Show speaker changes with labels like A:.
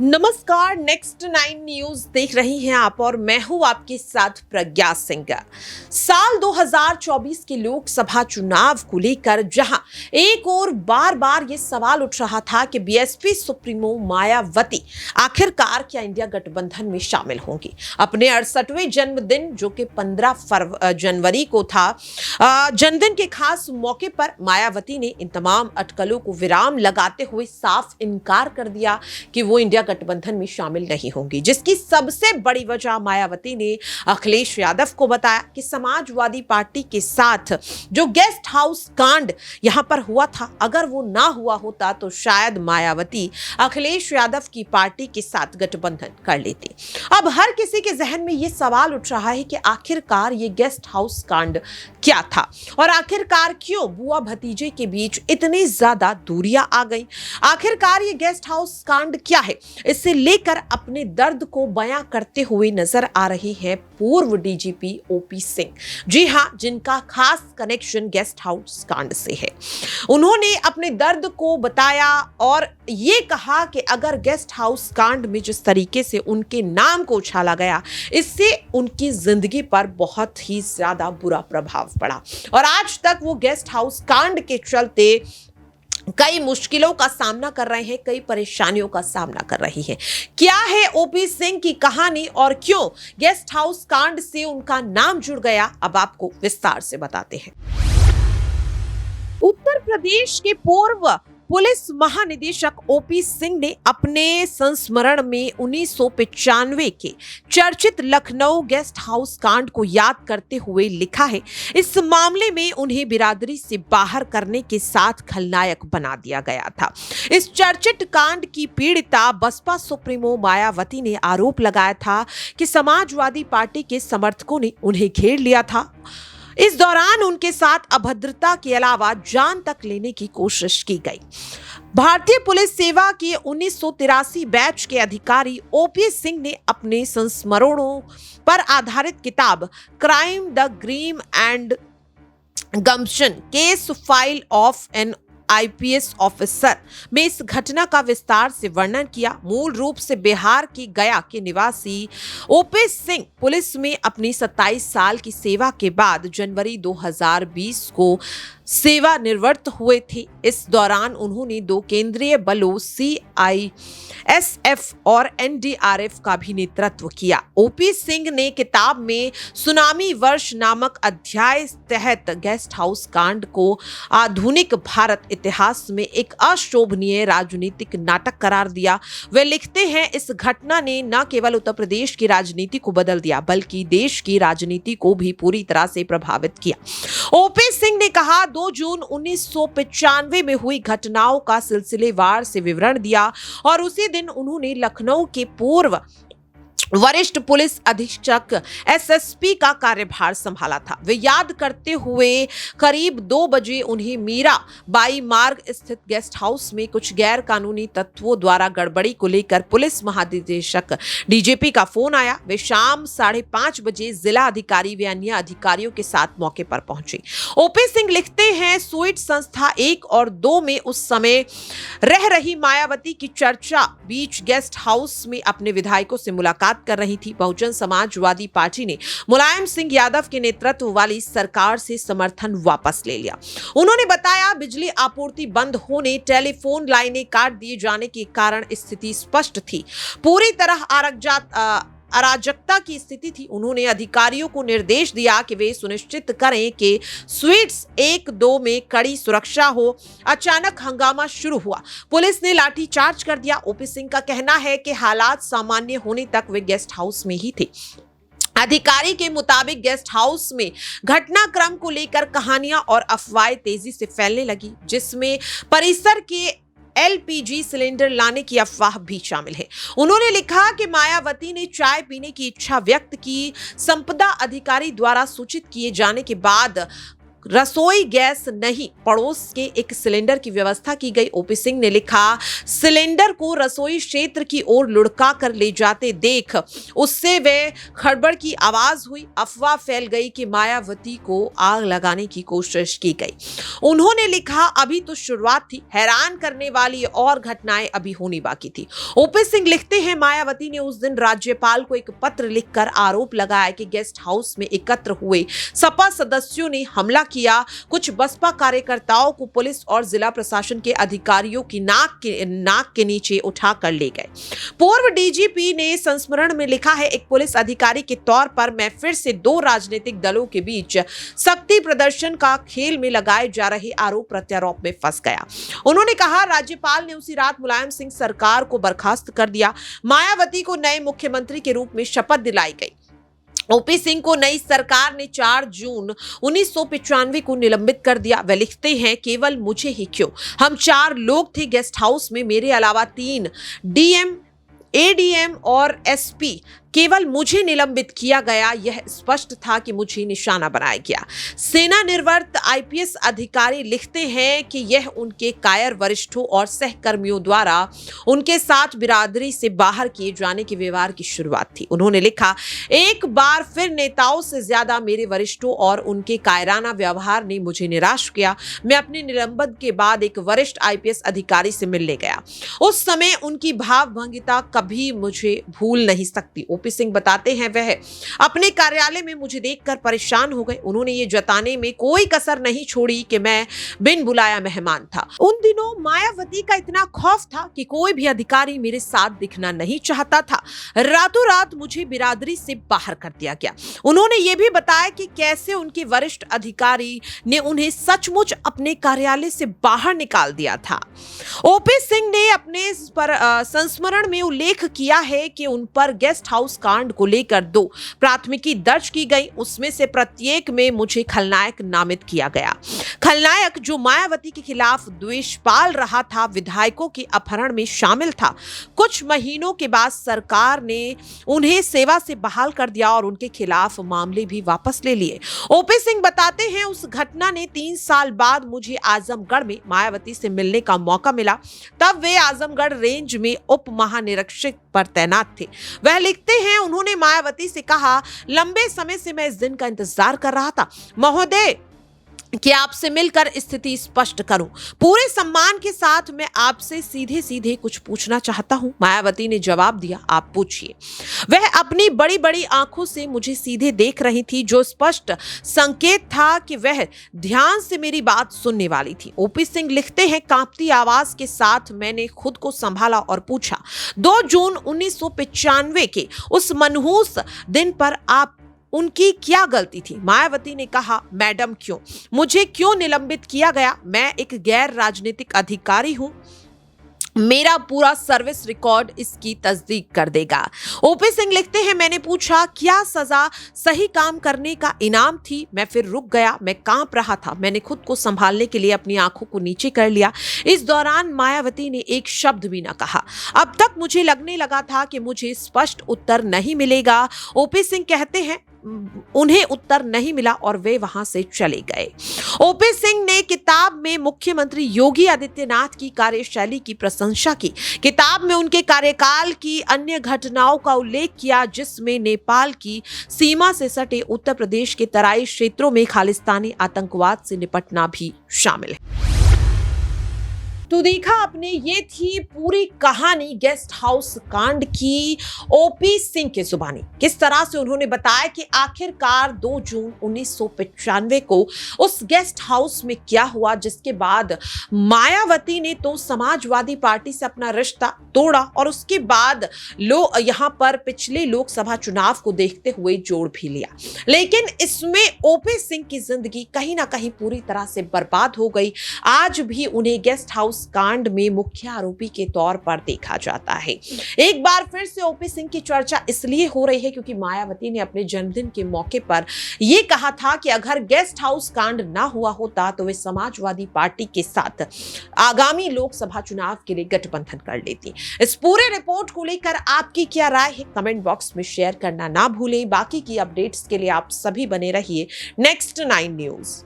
A: नमस्कार, next 9 news देख रही हैं आप और मैं हूं आपके साथ प्रज्ञा सिंह। साल 2024 के लोकसभा चुनाव को लेकर जहां एक और बार बार ये सवाल उठ रहा था कि बीएसपी सुप्रीमो मायावती आखिरकार क्या इंडिया गठबंधन में शामिल होंगी। अपने 68वें जन्मदिन जो कि 15 जनवरी को था, जन्मदिन के खास मौके पर मायावती ने इन तमाम अटकलों को विराम लगाते हुए साफ इनकार कर दिया कि वो इंडिया गठबंधन में शामिल नहीं होंगी, जिसकी सबसे बड़ी वजह मायावती ने अखिलेश यादव को बताया कि समाजवादी पार्टी के साथ जो गेस्ट हाउस कांड यहां पर हुआ था, अगर वो ना हुआ होता तो शायद मायावती अखिलेश यादव की पार्टी के साथ गठबंधन कर लेती। अब हर किसी के जहन में ये सवाल उठ रहा है कि आखिरकार ये गेस्ट हाउस कांड क्या था और आखिरकार क्यों बुआ भतीजे के बीच इतनी ज्यादा दूरियां आ गई। आखिरकार ये गेस्ट हाउस कांड क्या है, इसे लेकर अपने दर्द को बयां करते हुए नजर आ रही है पूर्व डीजीपी ओपी सिंह। जी हां, जिनका खास कनेक्शन गेस्ट हाउस कांड से है। उन्होंने अपने दर्द को बताया और ये कहा कि अगर गेस्ट हाउस कांड में जिस तरीके से उनके नाम को उछाला गया, इससे उनकी जिंदगी पर बहुत ही ज्यादा बुरा प्रभाव पड़ा और आज तक वो गेस्ट हाउस कांड के चलते कई मुश्किलों का सामना कर रहे हैं, कई परेशानियों का सामना कर रही है। क्या है ओपी सिंह की कहानी और क्यों गेस्ट हाउस कांड से उनका नाम जुड़ गया, अब आपको विस्तार से बताते हैं। उत्तर प्रदेश के पूर्व पुलिस महानिदेशक ओपी सिंह ने अपने संस्मरण में 1995 के चर्चित लखनऊ गेस्ट हाउस कांड को याद करते हुए लिखा है, इस मामले में उन्हें बिरादरी से बाहर करने के साथ खलनायक बना दिया गया था। इस चर्चित कांड की पीड़िता बसपा सुप्रीमो मायावती ने आरोप लगाया था कि समाजवादी पार्टी के समर्थकों ने उन्हें घेर लिया था। इस दौरान उनके साथ अभद्रता के अलावा जान तक लेने की कोशिश की गई। भारतीय पुलिस सेवा के 1983 बैच के अधिकारी ओपी सिंह ने अपने संस्मरणों पर आधारित किताब crime the grime and gumption case file of an IPS officer में इस घटना का विस्तार से वर्णन किया। मूल रूप से बिहार की गया के निवासी ओपी सिंह पुलिस में अपनी 27 साल की सेवा के बाद जनवरी 2020 को सेवानिवृत्त हुए थे। इस दौरान उन्होंने 2 केंद्रीय बलों सीआईएसएफ और एनडीआरएफ का भी नेतृत्व किया। ओपी सिंह ने किताब में सुनामी वर्ष नामक अध्याय तहत गेस्ट हाउस कांड को आधुनिक भारत इतिहास में एक अशोभनीय राजनीतिक नाटक करार दिया। वे लिखते हैं, इस घटना ने न केवल उत्तर प्रदेश की राजनीति को बदल दिया बल्कि देश की राजनीति को भी पूरी तरह से प्रभावित किया। ओपी सिंह ने कहा, 2 जून 1995 में हुई घटनाओं का सिलसिलेवार से विवरण दिया और उसी दिन उन्होंने लखनऊ के पूर्व वरिष्ठ पुलिस अधीक्षक एसएसपी का कार्यभार संभाला था। वे याद करते हुए करीब 2 बजे उन्हें मीरा बाई मार्ग स्थित गेस्ट हाउस में कुछ गैर कानूनी तत्वों द्वारा गड़बड़ी को लेकर पुलिस महानिदेशक डीजीपी का फोन आया। वे शाम 5:30 बजे जिला अधिकारी व अन्य अधिकारियों के साथ मौके पर पहुंचे। ओपी सिंह लिखते हैं, स्वीट संस्था 1 और 2 में उस समय रह रही मायावती की चर्चा बीच गेस्ट हाउस में अपने विधायकों से मुलाकात कर रही थी। बहुजन समाजवादी पार्टी ने मुलायम सिंह यादव के नेतृत्व वाली सरकार से समर्थन वापस ले लिया। उन्होंने बताया, बिजली आपूर्ति बंद होने, टेलीफोन लाइनें काट दिए जाने के कारण स्थिति स्पष्ट थी, पूरी तरह अराजकता की स्थिति थी। उन्होंने अधिकारियों को निर्देश दिया कि वे सुनिश्चित करें कि स्वीट्स 1-2 में कड़ी सुरक्षा हो। अचानक हंगामा शुरू हुआ, पुलिस ने लाठीचार्ज कर दिया। ओपी सिंह का कहना है कि हालात सामान्य होने तक वे गेस्ट हाउस में ही थे। अधिकारी के मुताबिक गेस्ट हाउस में घटनाक्रम को लेकर कहानियां और अफवाहें तेजी से फैलने लगी, जिसमें परिसर के एलपीजी सिलेंडर लाने की अफवाह भी शामिल है। उन्होंने लिखा कि मायावती ने चाय पीने की इच्छा व्यक्त की। संपदा अधिकारी द्वारा सूचित किए जाने के बाद रसोई गैस नहीं, पड़ोस के एक सिलेंडर की व्यवस्था की गई। ओपी सिंह ने लिखा, सिलेंडर को रसोई क्षेत्र की ओर लुढ़का कर ले जाते देख उससे वे खड़बड़ की आवाज हुई। अफवाह फैल गई कि मायावती को आग लगाने की कोशिश की गई। उन्होंने लिखा, अभी तो शुरुआत थी, हैरान करने वाली और घटनाएं अभी होनी बाकी थी। ओपी सिंह लिखते हैं, मायावती ने उस दिन राज्यपाल को एक पत्र लिखकर आरोप लगाया कि गेस्ट हाउस में एकत्र हुए सपा सदस्यों ने हमला किया। कुछ बसपा कार्यकर्ताओं को पुलिस और जिला प्रशासन के अधिकारियों की नाक के नीचे उठा कर ले गए। पूर्व डीजीपी ने संस्मरण में लिखा है, एक पुलिस अधिकारी के तौर पर मैं फिर से दो राजनीतिक दलों के बीच शक्ति प्रदर्शन का खेल में लगाए जा रहे आरोप प्रत्यारोप में फंस गया। उन्होंने कहा, राज्यपाल ने उसी रात मुलायम सिंह सरकार को बर्खास्त कर दिया। मायावती को नए मुख्यमंत्री के रूप में शपथ दिलाई गई। ओपी सिंह को नई सरकार ने 4 जून 1995 को निलंबित कर दिया। वे लिखते हैं, केवल मुझे ही क्यों, हम 4 लोग थे गेस्ट हाउस में, मेरे अलावा 3 डीएम, एडीएम और एसपी। केवल मुझे निलंबित किया गया, यह स्पष्ट था कि मुझे निशाना बनाया गया। सेना निवृत्त आईपीएस अधिकारी लिखते हैं कि यह उनके कायर वरिष्ठों और सहकर्मियों द्वारा उनके साथ बिरादरी से बाहर किए जाने के व्यवहार की शुरुआत थी। उन्होंने लिखा, एक बार फिर नेताओं से ज्यादा मेरे वरिष्ठों और उनके कायराना व्यवहार ने मुझे निराश किया। मैं अपने निलंबन के बाद एक वरिष्ठ आईपीएस अधिकारी से मिलने गया। उस समय उनकी भावभंगिता कभी मुझे भूल नहीं सकती। ओपी सिंह बताते हैं, वह अपने कार्यालय में मुझे देखकर परेशान हो गए। उन्होंने ये जताने में कोई कसर नहीं छोड़ी कि मैं बिन बुलाया मेहमान था। उन दिनों मायावती का इतना खौफ था कि कोई भी अधिकारी मेरे साथ दिखना नहीं चाहता था। रातों रात मुझे बिरादरी से बाहर कर दिया गया। उन्होंने ये भी बताया कि कैसे उनके वरिष्ठ अधिकारी ने उन्हें सचमुच अपने कार्यालय से बाहर निकाल दिया था। ओपी सिंह ने अपने संस्मरण में उल्लेख किया है कि उन पर गेस्ट हाउस कांड को लेकर 2 प्राथमिकी दर्ज की गई। उसमें से प्रत्येक में मुझे खलनायक नामित किया गया। खलनायक जो मायावती के खिलाफ द्वेष पाल रहा था, विधायकों के अपहरण में शामिल था। कुछ महीनों के बाद सरकार ने उन्हें सेवा से बहाल कर दिया और उनके खिलाफ मामले भी वापस ले लिए। ओपी सिंह बताते हैं, उस घटना ने 3 साल बाद मुझे आजमगढ़ में मायावती से मिलने का मौका मिला। तब वे आजमगढ़ रेंज में उप महानिरीक्षक पर तैनात थे। वह लिखते हैं, उन्होंने मायावती से कहा, लंबे समय से मैं इस दिन का इंतजार कर रहा था महोदय कि आपसे मिलकर स्थिति स्पष्ट करूं। पूरे सम्मान के साथ मैं आपसे सीधे सीधे कुछ पूछना चाहता हूं। मायावती ने जवाब दिया, आप पूछिए। वह अपनी बड़ी बड़ी आंखों से मुझे सीधे देख रही थी, जो स्पष्ट संकेत था कि वह ध्यान से मेरी बात सुनने वाली थी। ओपी सिंह लिखते हैं, कांपती आवाज के साथ मैंने खुद को संभाला और पूछा, 2 जून 1995 के उस मनहूस दिन पर आप उनकी क्या गलती थी? मायावती ने कहा, मैडम क्यों, मुझे क्यों निलंबित किया गया? मैं एक गैर राजनीतिक अधिकारी हूं। मेरा पूरा सर्विस रिकॉर्ड इसकी तस्दीक कर देगा। ओपी सिंह लिखते हैं, मैंने पूछा, क्या सजा सही काम करने का इनाम थी? मैं फिर रुक गया, मैं कांप रहा था। मैंने खुद को संभालने के लिए अपनी आंखों को नीचे कर लिया। इस दौरान मायावती ने एक शब्द भी न कहा। अब तक मुझे लगने लगा था कि मुझे स्पष्ट उत्तर नहीं मिलेगा। ओपी सिंह कहते हैं, उन्हें उत्तर नहीं मिला और वे वहां से चले गए। ओपी सिंह ने किताब में मुख्यमंत्री योगी आदित्यनाथ की कार्यशैली की प्रशंसा की। किताब में उनके कार्यकाल की अन्य घटनाओं का उल्लेख किया, जिसमें नेपाल की सीमा से सटे उत्तर प्रदेश के तराई क्षेत्रों में खालिस्तानी आतंकवाद से निपटना भी शामिल है। तो देखा आपने, ये थी पूरी कहानी गेस्ट हाउस कांड की ओपी सिंह के जुबानी। किस तरह से उन्होंने बताया कि आखिरकार 2 जून 1995 को उस गेस्ट हाउस में क्या हुआ, जिसके बाद मायावती ने तो समाजवादी पार्टी से अपना रिश्ता तोड़ा और उसके बाद यहाँ पर पिछले लोकसभा चुनाव को देखते हुए जोड़ भी लिया। लेकिन इसमें ओपी सिंह की जिंदगी कहीं ना कहीं पूरी तरह से बर्बाद हो गई। आज भी उन्हें गेस्ट हाउस कांड में मुख्य आरोपी के तौर पर देखा जाता है। एक बार फिर से ओपी सिंह की चर्चा इसलिए हो रही है क्योंकि मायावती ने अपने जन्मदिन के मौके पर यह कहा था कि अगर गेस्ट हाउस कांड ना हुआ होता तो वे समाजवादी पार्टी के साथ आगामी लोकसभा चुनाव के लिए गठबंधन कर लेती। इस पूरे रिपोर्ट को लेकर आपकी क्या राय है, कमेंट बॉक्स में शेयर करना ना भूलें। बाकी की अपडेट्स के लिए आप सभी बने रहिए नेक्स्ट 9 न्यूज।